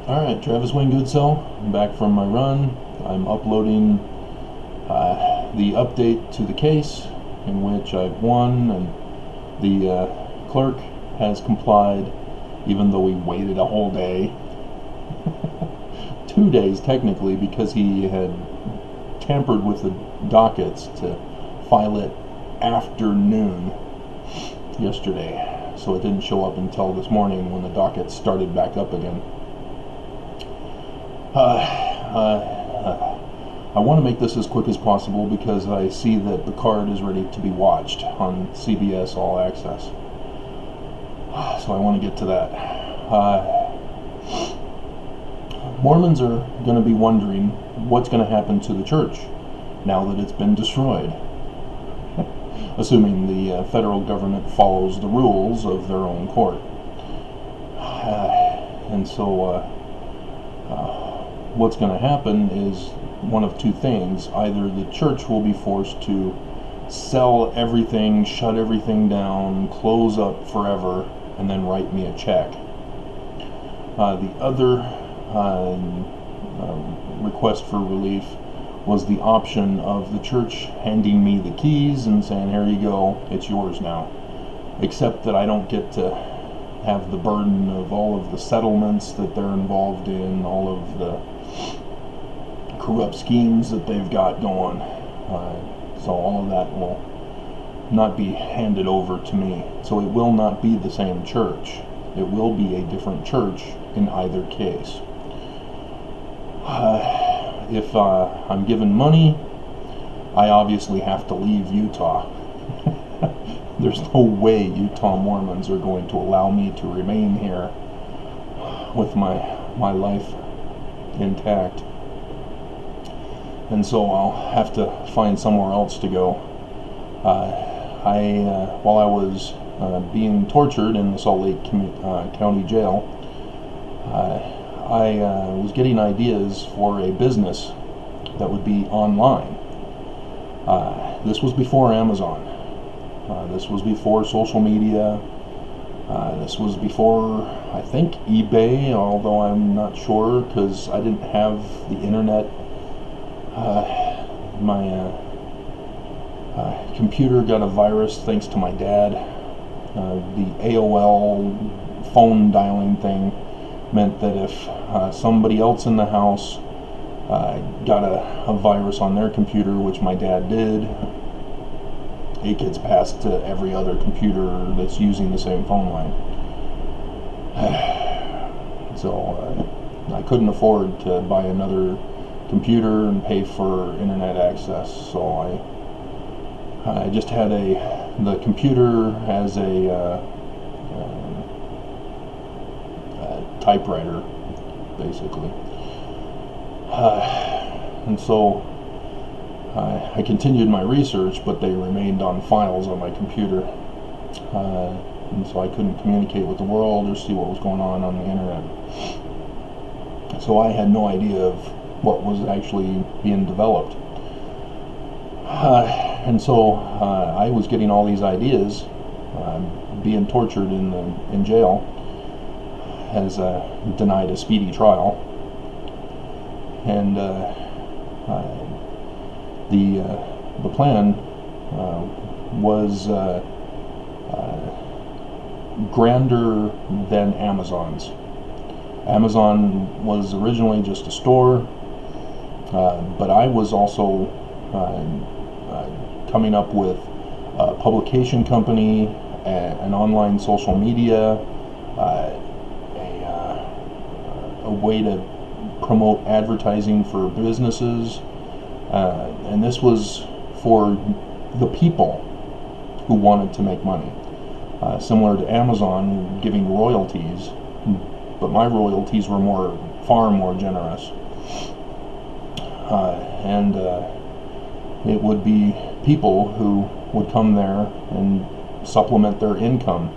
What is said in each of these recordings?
Alright, Travis Wayne Goodsell. I'm back from my run. I'm uploading the update to the case in which I've won, and the clerk has complied, even though we waited a whole day. 2 days technically, because he had tampered with the dockets to file it after noon yesterday, so it didn't show up until this morning when the docket started back up again. I want to make this as quick as possible because I see that the card is ready to be watched on CBS All Access. So I want to get to that. Mormons are going to be wondering what's going to happen to the church now that it's been destroyed, assuming the federal government follows the rules of their own court. And so what's going to happen is one of two things. Either the church will be forced to sell everything, shut everything down, close up forever, and then write me a check. The other request for relief was the option of the church handing me the keys and saying, here you go, it's yours now. Except that I don't get to have the burden of all of the settlements that they're involved in, all of the corrupt schemes that they've got going. So all of that will not be handed over to me. So it will not be the same church. It will be a different church in either case. If I'm given money, I obviously have to leave Utah. There's no way Utah Mormons are going to allow me to remain here with my life intact. And so I'll have to find somewhere else to go. While I was being tortured in the Salt Lake County Jail, I was getting ideas for a business that would be online. This was before Amazon. This was before social media. This was before, I think, eBay, although I'm not sure because I didn't have the internet. My computer got a virus thanks to my dad. The AOL phone dialing thing meant that if somebody else in the house got a virus on their computer, which my dad did, it gets passed to every other computer that's using the same phone line. So I couldn't afford to buy another computer and pay for internet access, so I just had the computer as a typewriter, basically. And so I continued my research, but they remained on files on my computer, and so I couldn't communicate with the world or see what was going on the internet. So I had no idea of what was actually being developed. And so I was getting all these ideas, being tortured in jail, as denied a speedy trial, and the plan was grander than Amazon's. Amazon was originally just a store, but I was also coming up with a publication company, an online social media, a way to promote advertising for businesses, and this was for the people who wanted to make money, similar to Amazon giving royalties, but my royalties were far more generous. And it would be people who would come there and supplement their income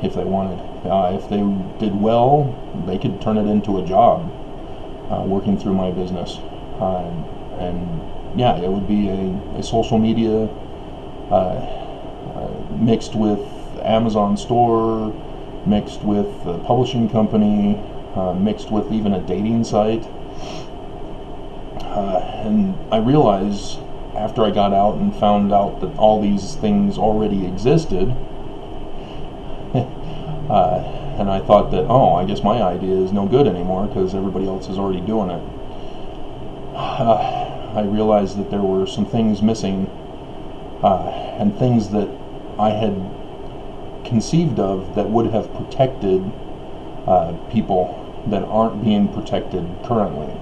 if they wanted. If they did well, they could turn it into a job, working through my business. And yeah, it would be a social media mixed with Amazon store, mixed with the publishing company, mixed with even a dating site. And I realized after I got out and found out that all these things already existed, and I thought that, oh, I guess my idea is no good anymore because everybody else is already doing it. I realized that there were some things missing, and things that I had conceived of that would have protected people that aren't being protected currently.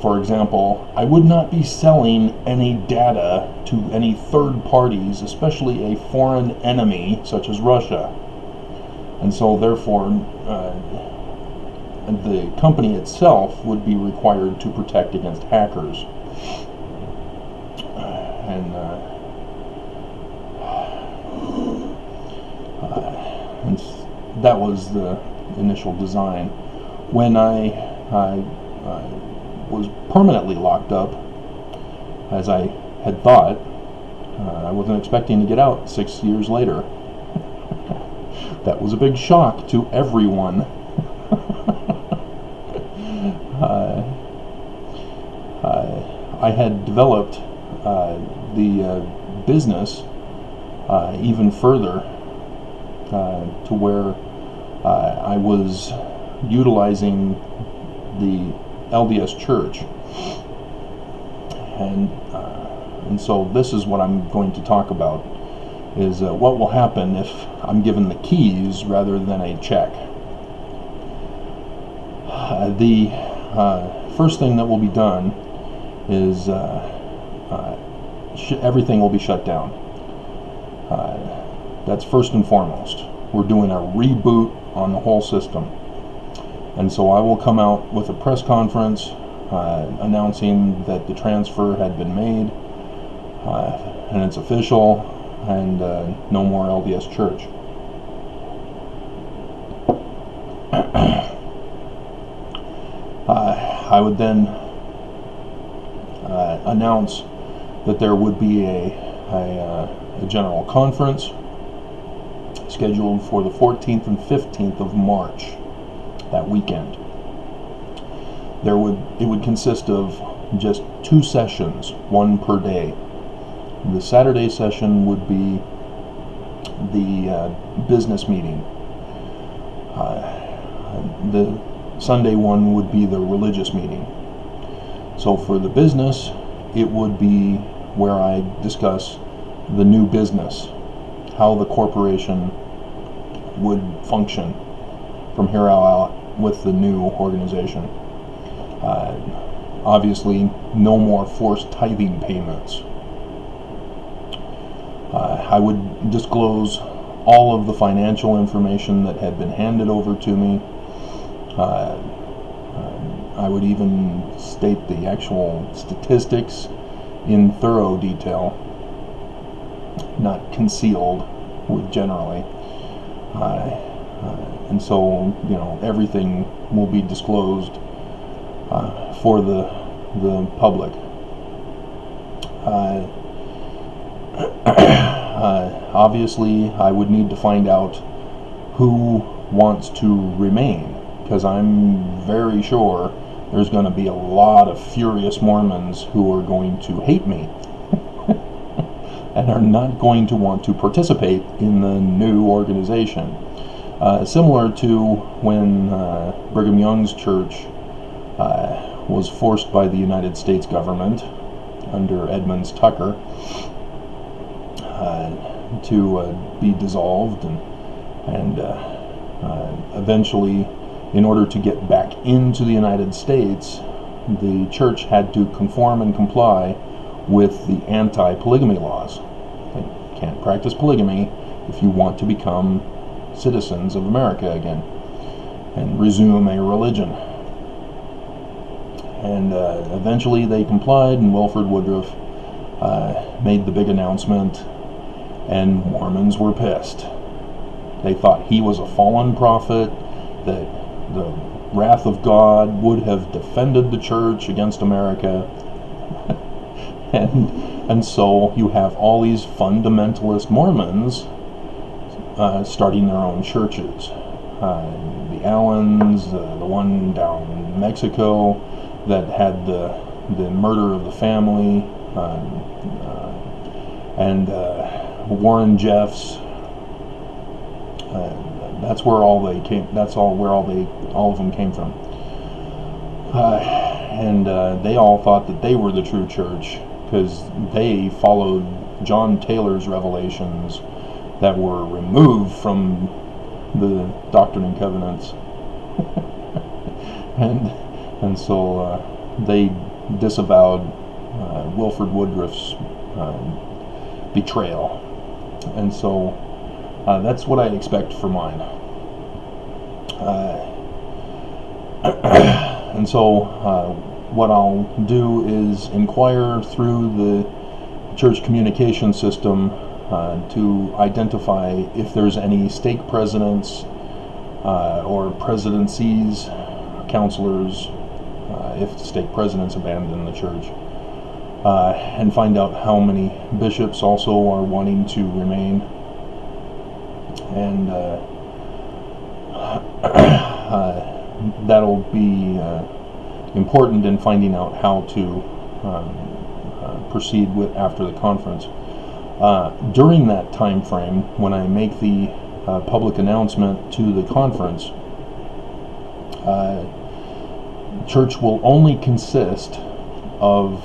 For example, I would not be selling any data to any third parties, especially a foreign enemy such as Russia. And so therefore, the company itself would be required to protect against hackers. And that was the initial design. When I was permanently locked up, as I had thought, I wasn't expecting to get out 6 years later. That was a big shock to everyone. I had developed the business even further to where I was utilizing the LDS Church, and so this is what I'm going to talk about, is what will happen if I'm given the keys rather than a check. The first thing that will be done is everything will be shut down. That's first and foremost. We're doing a reboot on the whole system. And so I will come out with a press conference announcing that the transfer had been made, and it's official, and no more LDS Church. I would then announce that there would be a general conference scheduled for the 14th and 15th of March, that weekend. It would consist of just 2 sessions, one per day. The Saturday session would be the business meeting. The Sunday one would be the religious meeting. So for the business, it would be where I discuss the new business, how the corporation would function from here out with the new organization. Obviously, no more forced tithing payments. I would disclose all of the financial information that had been handed over to me. I would even state the actual statistics in thorough detail, not concealed generally. And so, everything will be disclosed for the public. Obviously, I would need to find out who wants to remain, because I'm very sure there's going to be a lot of furious Mormons who are going to hate me and are not going to want to participate in the new organization. Similar to when Brigham Young's church was forced by the United States government under Edmunds Tucker to be dissolved, and eventually, in order to get back into the United States, the church had to conform and comply with the anti-polygamy laws. You can't practice polygamy if you want to become citizens of America again and resume a religion. And eventually they complied, and Wilford Woodruff made the big announcement, and Mormons were pissed. They thought he was a fallen prophet, that the wrath of God would have defended the church against America. and so you have all these fundamentalist Mormons starting their own churches. The Allens, the one down in Mexico that had the murder of the family, and Warren Jeffs. That's where all they came. That's all of them came from. And they all thought that they were the true church because they followed John Taylor's revelations that were removed from the Doctrine and Covenants, and so they disavowed Wilford Woodruff's betrayal, and so that's what I expect for mine. And so what I'll do is inquire through the church communication system to identify if there's any stake presidents or presidencies, counselors, if stake presidents abandon the church, and find out how many bishops also are wanting to remain, and that'll be important in finding out how to proceed with after the conference. During that time frame, when I make the public announcement to the conference, church will only consist of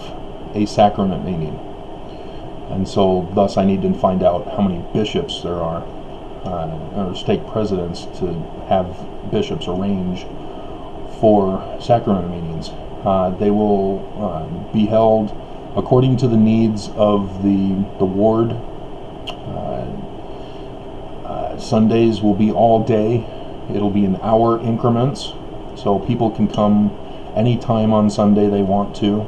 a sacrament meeting, and so thus I need to find out how many bishops there are, or stake presidents, to have bishops arrange for sacrament meetings. They will be held according to the needs of the ward. Sundays will be all day. It'll be in hour increments, so people can come anytime on Sunday they want to.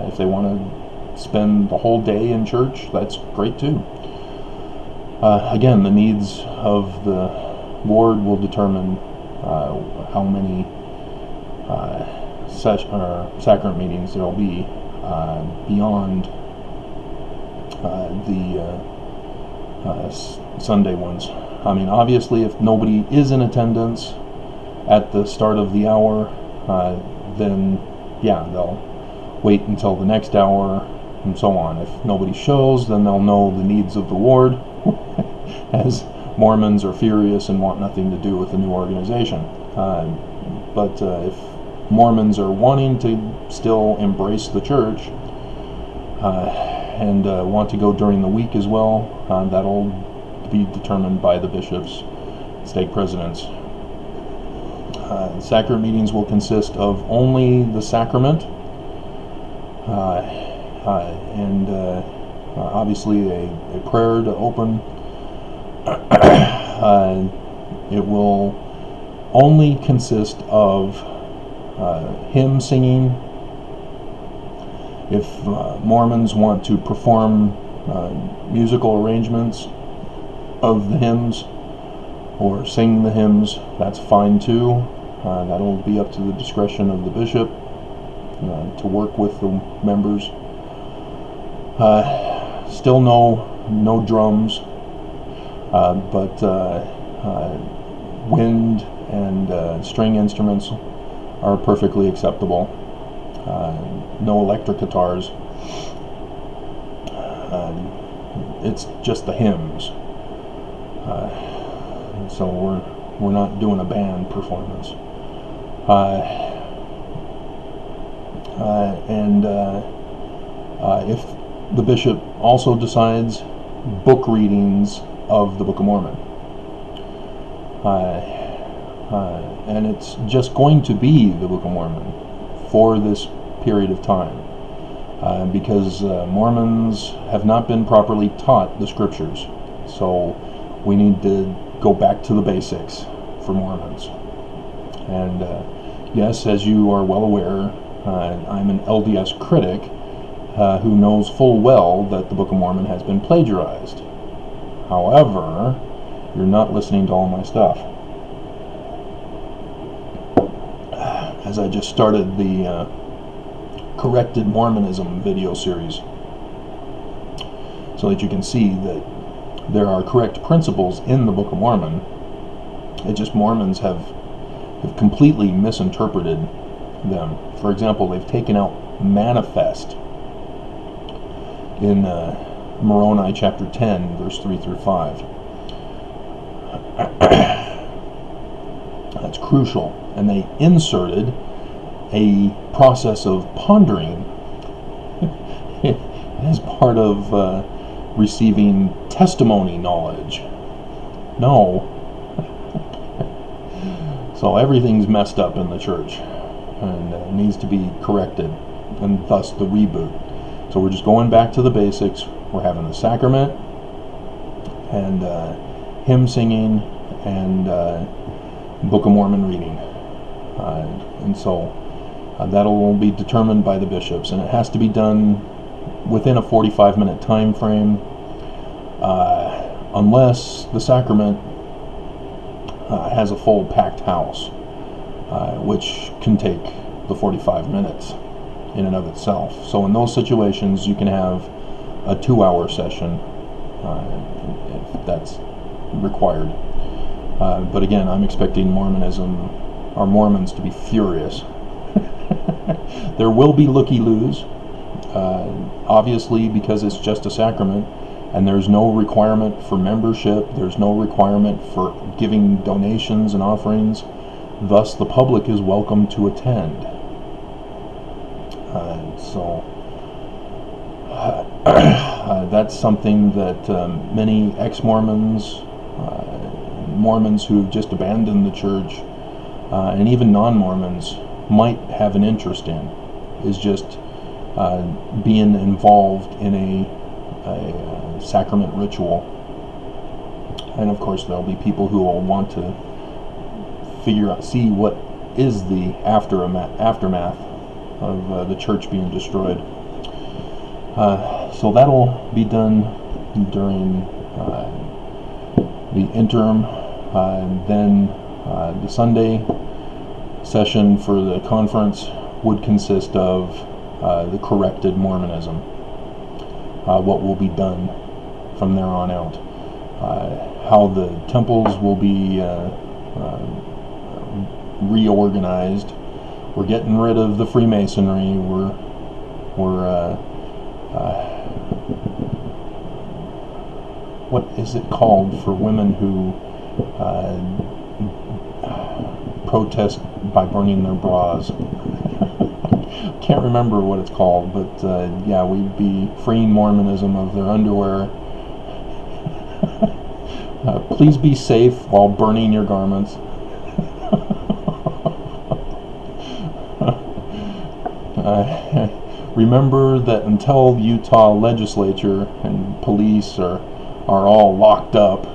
If they want to spend the whole day in church, that's great too. Again, the needs of the ward will determine how many sacrament meetings there will be beyond the Sunday ones. I mean, obviously, if nobody is in attendance at the start of the hour, then yeah, they'll wait until the next hour, and so on. If nobody shows, then they'll know the needs of the ward, as Mormons are furious and want nothing to do with the new organization. But if Mormons are wanting to still embrace the church and want to go during the week as well, that'll be determined by the bishops, stake presidents. Sacrament meetings will consist of only the sacrament, and obviously a prayer to open. It will only consist of hymn singing. If Mormons want to perform musical arrangements of the hymns or sing the hymns, that's fine too. That'll be up to the discretion of the bishop to work with the members. Still no drums, but wind and string instruments are perfectly acceptable. No electric guitars. It's just the hymns. So we're not doing a band performance. And if the bishop also decides, book readings of the Book of Mormon. And it's just going to be the Book of Mormon for this period of time, because Mormons have not been properly taught the scriptures. So we need to go back to the basics for Mormons. And yes, as you are well aware, I'm an LDS critic who knows full well that the Book of Mormon has been plagiarized. However, you're not listening to all my stuff. As I just started the Corrected Mormonism video series, so that you can see that there are correct principles in the Book of Mormon. It's just Mormons have have completely misinterpreted them. For example, they've taken out manifest in Moroni chapter 10, verse 3 through 5. That's crucial. And they inserted a process of pondering as part of receiving testimony knowledge. No. So everything's messed up in the church and needs to be corrected, and thus the reboot. So we're just going back to the basics. We're having the sacrament and hymn singing and Book of Mormon reading. And so that'll be determined by the bishops, and it has to be done within a 45-minute time frame, unless the sacrament has a full packed house, which can take the 45 minutes in and of itself. So in those situations, you can have a 2-hour session if that's required. But again, I'm expecting Mormons to be furious. There will be looky-loos, obviously, because it's just a sacrament, and there's no requirement for membership, there's no requirement for giving donations and offerings, thus the public is welcome to attend. That's something that many ex-Mormons, Mormons who've just abandoned the church, and even non-Mormons might have an interest in, is just being involved in a sacrament ritual. And of course there'll be people who will want to see what is the aftermath of the church being destroyed. So that'll be done during the interim. Then the Sunday session for the conference would consist of the corrected Mormonism, what will be done from there on out, how the temples will be reorganized. We're getting rid of the Freemasonry. We're what is it called for women who protest by burning their bras? Can't remember what it's called, but yeah, we'd be freeing Mormonism of their underwear. Please be safe while burning your garments. Remember that until Utah legislature and police are all locked up,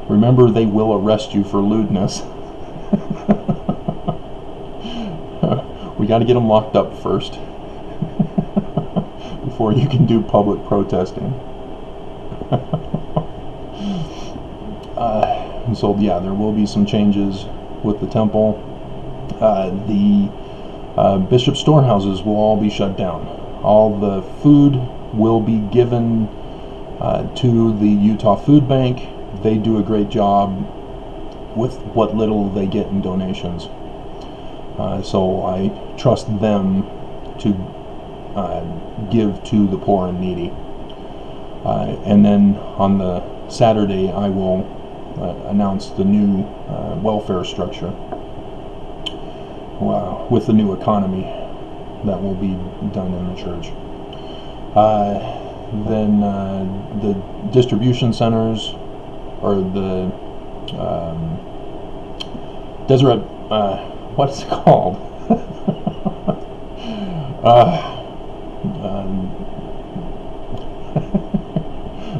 remember they will arrest you for lewdness. We got to get them locked up first before you can do public protesting. And so yeah, there will be some changes with the temple. The bishop storehouses will all be shut down. All the food will be given to the Utah Food Bank. They do a great job with what little they get in donations. So I trust them to give to the poor and needy. And then on the Saturday, I will announce the new welfare structure with the new economy that will be done in the church. Then the distribution centers, or the Deseret, what's it called?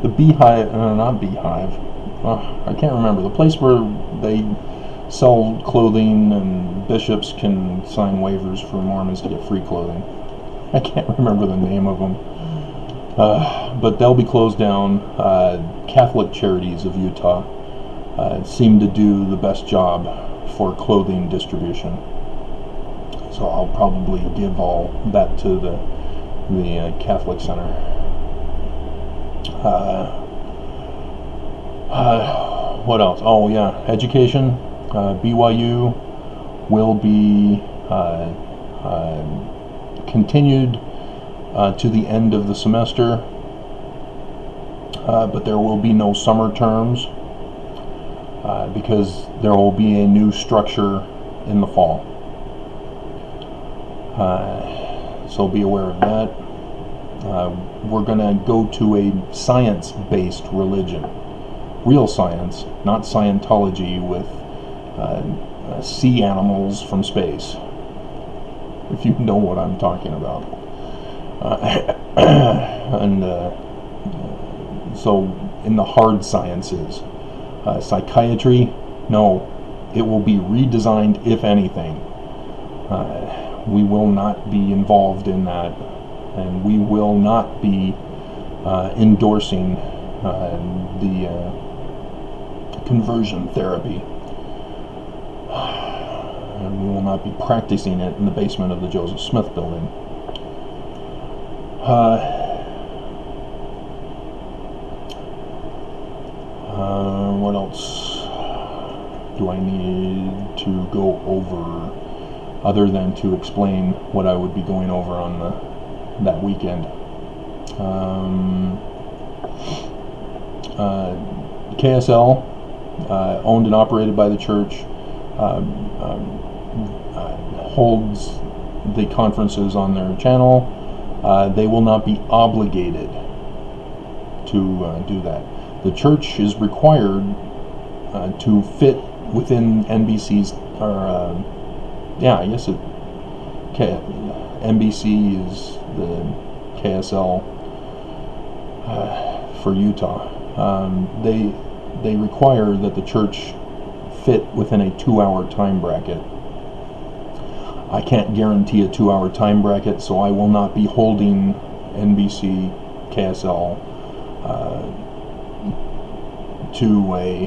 The beehive, not beehive. I can't remember. The place where they sell clothing and bishops can sign waivers for Mormons to get free clothing. I can't remember the name of them. But they'll be closed down. Catholic Charities of Utah seem to do the best job for clothing distribution. So I'll probably give all that to the Catholic Center. What else? Oh yeah, education. BYU will be continued to the end of the semester, but there will be no summer terms because there will be a new structure in the fall. So be aware of that. We're going to go to a science-based religion. Real science, not Scientology with sea animals from space, if you know what I'm talking about. So in the hard sciences, psychiatry, no, it will be redesigned, if anything. We will not be involved in that, and we will not be endorsing the conversion therapy. And we will not be practicing it in the basement of the Joseph Smith building. What else do I need to go over other than to explain what I would be going over on that weekend? KSL, owned and operated by the church, holds the conferences on their channel. They will not be obligated to do that. The church is required to fit within NBC's, NBC is the KSL for Utah. They require that the church fit within a 2-hour time bracket. I can't guarantee a 2-hour time bracket, so I will not be holding NBC KSL to a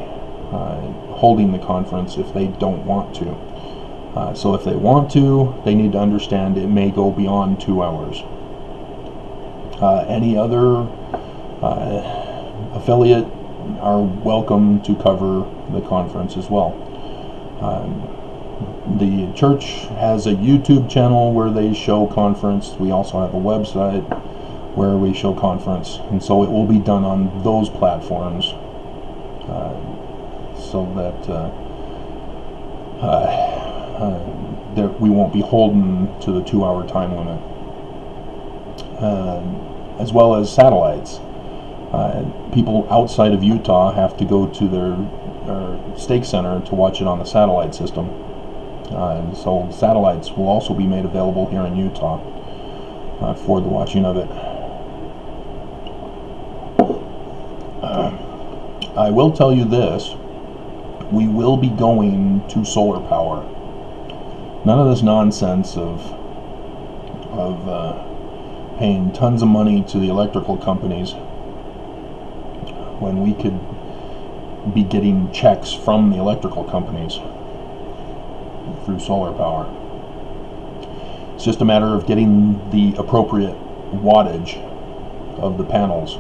holding the conference if they don't want to. So if they want to, they need to understand it may go beyond 2 hours. Any other affiliate are welcome to cover the conference as well. The church has a YouTube channel where they show conference. We also have a website where we show conference, and so it will be done on those platforms, so that we won't be holden to the 2-hour time limit, as well as satellites. People outside of Utah have to go to their stake center to watch it on the satellite system. And so satellites will also be made available here in Utah for the watching of it. I will tell you this: we will be going to solar power. None of this nonsense of paying tons of money to the electrical companies when we could be getting checks from the electrical companies through solar power. It's just a matter of getting the appropriate wattage of the panels.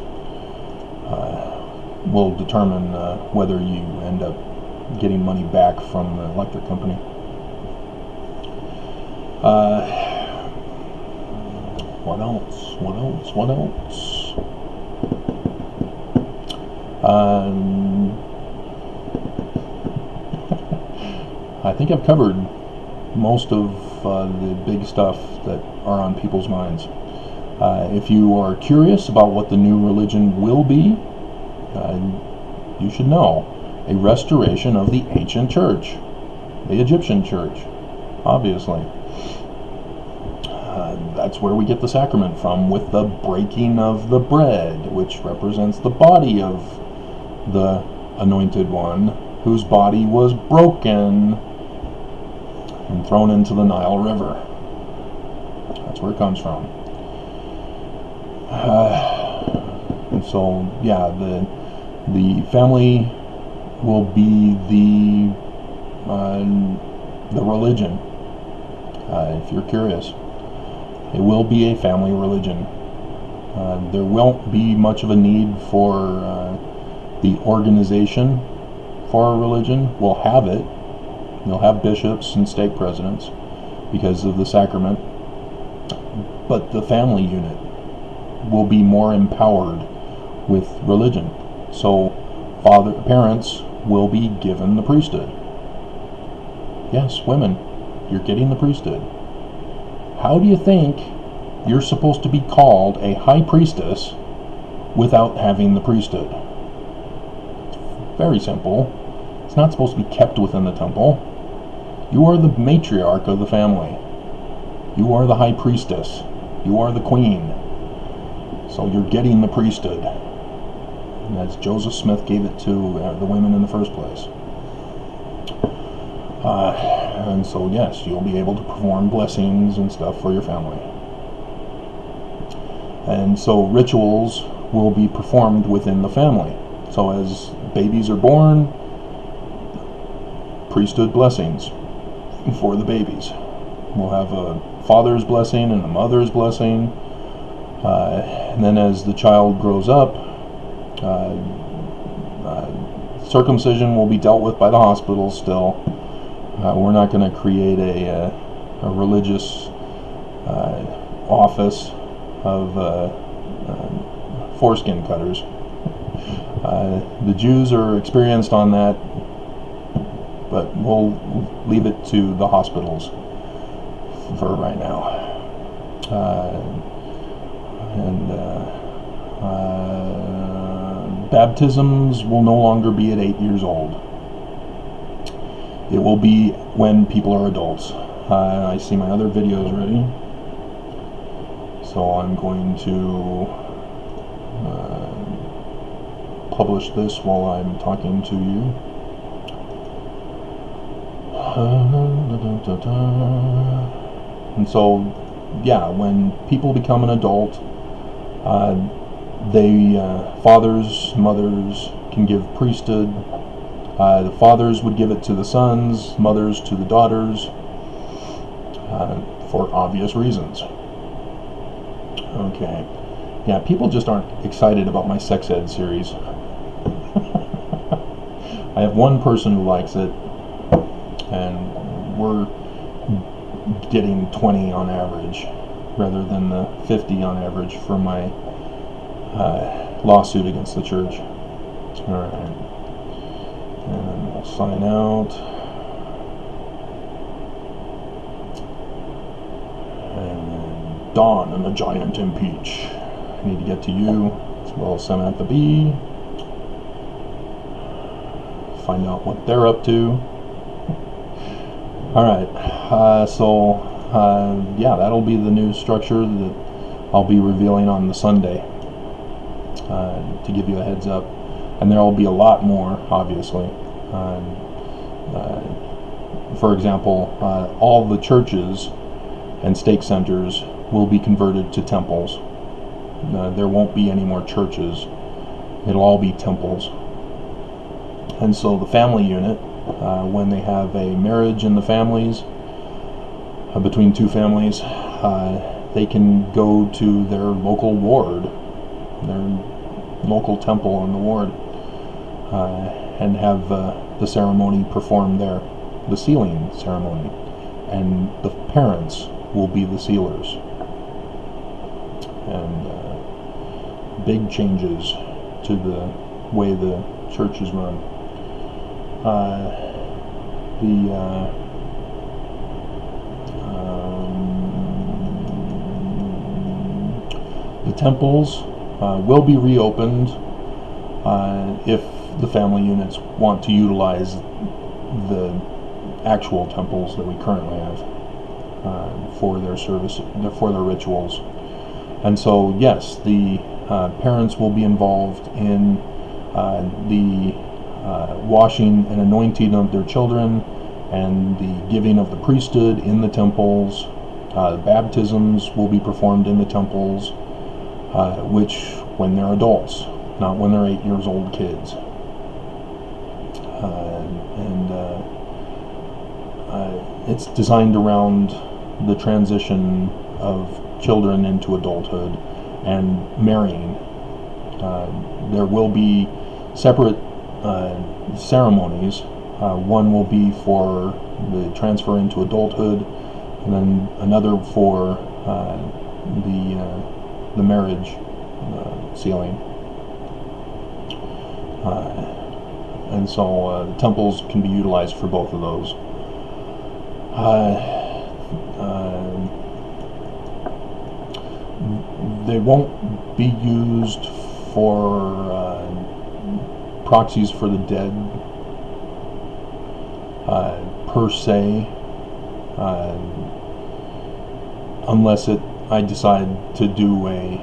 Will determine whether you end up getting money back from the electric company. What else? I think I've covered most of the big stuff that are on people's minds. If you are curious about what the new religion will be, you should know: a restoration of the ancient church, the Egyptian church, obviously. That's where we get the sacrament from, with the breaking of the bread, which represents the body of the anointed one, whose body was broken and thrown into the Nile River. That's where it comes from. And so, yeah, the family will be the religion. If you're curious, it will be a family religion. There won't be much of a need for the organization for a religion. We'll have it, You'll have bishops and stake presidents because of the sacrament, but the family unit will be more empowered with religion. So parents will be given the priesthood. Yes, women, you're getting the priesthood. How do you think you're supposed to be called a high priestess without having the priesthood? It's very simple. It's not supposed to be kept within the temple. You are the matriarch of the family. You are the high priestess. You are the queen. So you're getting the priesthood. And as Joseph Smith gave it to the women in the first place. And so yes, you'll be able to perform blessings and stuff for your family. And so rituals will be performed within the family. So as babies are born, priesthood blessings for the babies. We'll have a father's blessing and a mother's blessing. And then as the child grows up, circumcision will be dealt with by the hospital still. We're not going to create a religious office of foreskin cutters. The Jews are experienced on that, but we'll leave it to the hospitals for right now. Baptisms will no longer be at 8 years old. It will be when people are adults. I see my other videos ready, so I'm going to publish this while I'm talking to you. And so, yeah, when people become an adult, fathers, mothers can give priesthood. The fathers would give it to the sons, mothers to the daughters, for obvious reasons. Okay. Yeah, people just aren't excited about my sex ed series. I have one person who likes it, and we're getting 20 on average, rather than the 50 on average for my lawsuit against the church. Alright. And then we'll sign out. And then Dawn and the Giant Impeach. I need to get to you, as well as Samantha B. Find out what they're up to. Alright, yeah, that'll be the new structure that I'll be revealing on the Sunday, to give you a heads up. And there will be a lot more, obviously. For example, all the churches and stake centers will be converted to temples. There won't be any more churches. It'll all be temples. And so the family unit, when they have a marriage in the families, between two families, they can go to their local ward, their local temple in the ward, and have the ceremony performed there, the sealing ceremony, and the parents will be the sealers. And big changes to the way the church is run. The temples will be reopened if the family units want to utilize the actual temples that we currently have for their service, for their rituals. And so, yes, the parents will be involved in the washing and anointing of their children, and the giving of the priesthood in the temples. Baptisms will be performed in the temples, which when they're adults, not when they're 8 years old kids. It's designed around the transition of children into adulthood and marrying. There will be separate ceremonies One will be for the transfer into adulthood, and then another for the marriage sealing. And so the temples can be utilized for both of those. They won't be used for proxies for the dead per se, unless I decide to do a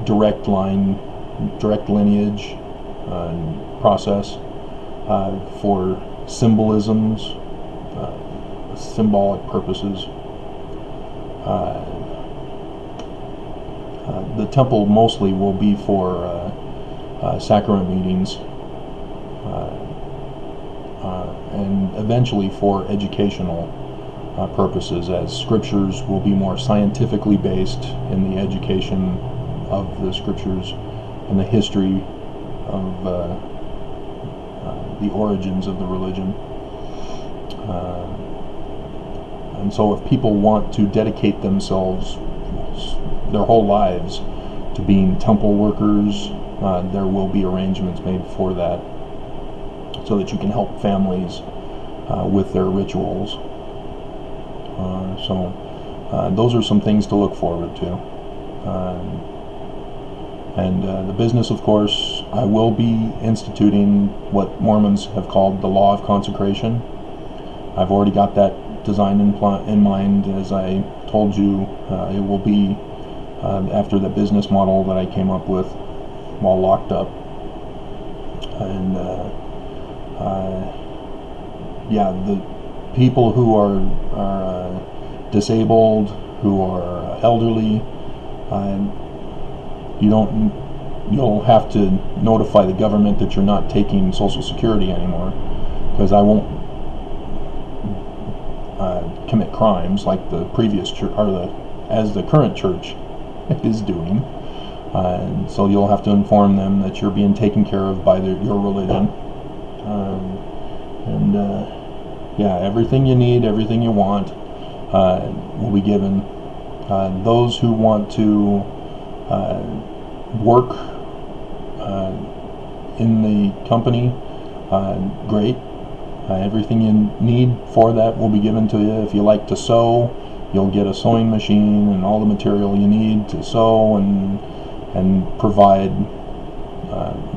direct lineage process for symbolisms, symbolic purposes. The temple mostly will be for sacrament meetings, and eventually for educational purposes, as scriptures will be more scientifically based in the education of the scriptures and the history of the origins of the religion. And so if people want to dedicate themselves their whole lives to being temple workers, there will be arrangements made for that, so that you can help families with their rituals. So those are some things to look forward to. And the business, of course, I will be instituting what Mormons have called the law of consecration. I've already got that design in mind. As I told you, it will be after the business model that I came up with while locked up. And yeah, the people who are disabled, who are elderly, you'll have to notify the government that you're not taking Social Security anymore, because I won't commit crimes like the previous church, or as the current church is doing. And so you'll have to inform them that you're being taken care of by your religion. Yeah, everything you need, everything you want will be given. Those who want to work in the company, great. Everything you need for that will be given to you. If you like to sew, you'll get a sewing machine and all the material you need to sew and provide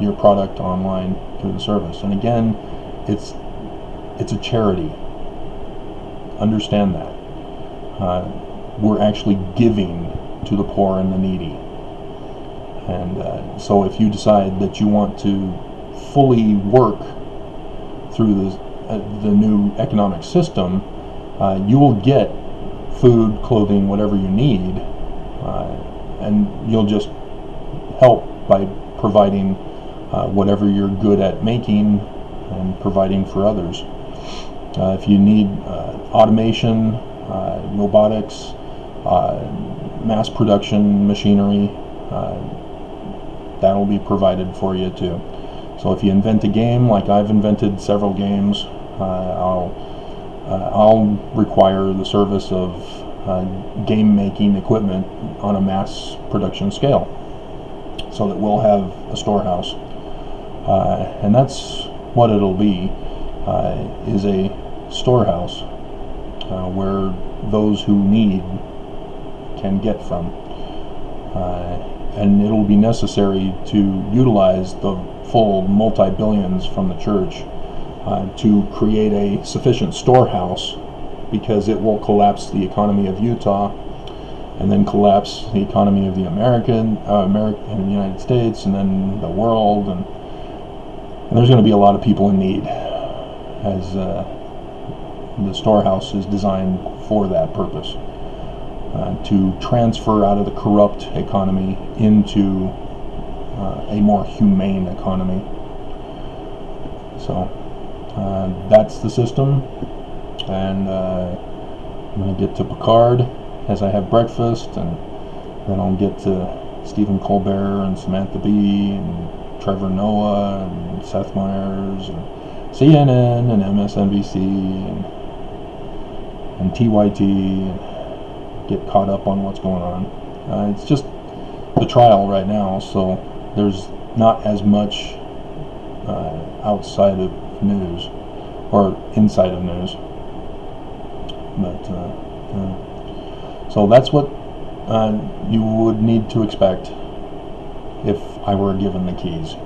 your product online through the service. And again, it's a charity. Understand that. We're actually giving to the poor and the needy. And so if you decide that you want to fully work through the new economic system, you will get food, clothing, whatever you need, and you'll just help by providing whatever you're good at making and providing for others. If you need automation, robotics, mass production machinery, that'll be provided for you too. So if you invent a game, like I've invented several games, I'll require the service of game making equipment on a mass production scale, so that we'll have a storehouse. And that's what it'll be, is a storehouse where those who need can get from. And it'll be necessary to utilize the full multi-billions from the church to create a sufficient storehouse, because it will collapse the economy of Utah, and then collapse the economy of the American and the United States, and then the world, and there's going to be a lot of people in need, as the storehouse is designed for that purpose, to transfer out of the corrupt economy into a more humane economy. So that's the system, and I'm going to get to Picard as I have breakfast, and then I'll get to Stephen Colbert and Samantha Bee and Trevor Noah and Seth Meyers and CNN and MSNBC and TYT and get caught up on what's going on. It's just the trial right now, so there's not as much outside of news or inside of news. But so that's what you would need to expect if I were given the keys.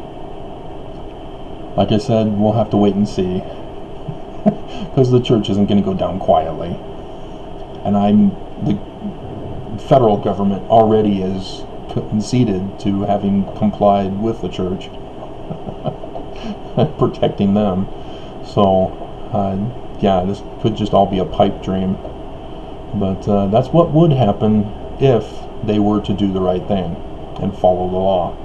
Like I said, we'll have to wait and see, because the church isn't going to go down quietly. And the federal government already is conceded to having complied with the church, protecting them. So, yeah, this could just all be a pipe dream. But that's what would happen if they were to do the right thing and follow the law.